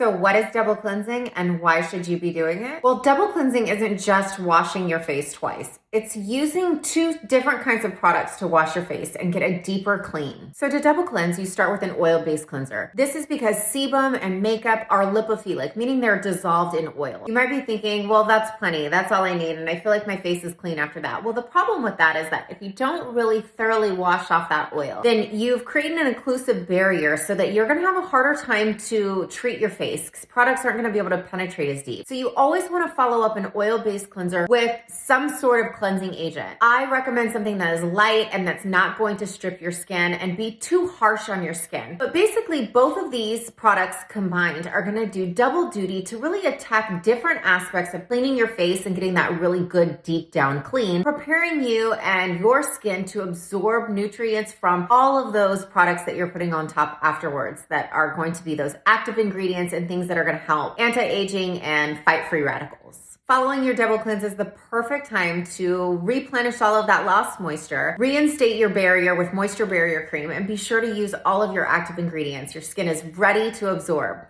So what is double cleansing and why should you be doing it? Well, double cleansing isn't just washing your face twice. It's using two different kinds of products to wash your face and get a deeper clean. So to double cleanse, you start with an oil-based cleanser. This is because sebum and makeup are lipophilic, meaning they're dissolved in oil. You might be thinking, well, that's plenty. That's all I need. And I feel like my face is clean after that. Well, the problem with that is that if you don't really thoroughly wash off that oil, then you've created an occlusive barrier so that you're going to have a harder time to treat your face because products aren't going to be able to penetrate as deep. So you always want to follow up an oil-based cleanser with some sort of cleansing agent. I recommend something that is light and that's not going to strip your skin and be too harsh on your skin. But basically, both of these products combined are going to do double duty to really attack different aspects of cleaning your face and getting that really good deep down clean, preparing you and your skin to absorb nutrients from all of those products that you're putting on top afterwards that are going to be those active ingredients and things that are going to help anti-aging and fight free radicals. Following your double cleanse is the perfect time to replenish all of that lost moisture, reinstate your barrier with Moisture Barrier Cream, and be sure to use all of your active ingredients. Your skin is ready to absorb.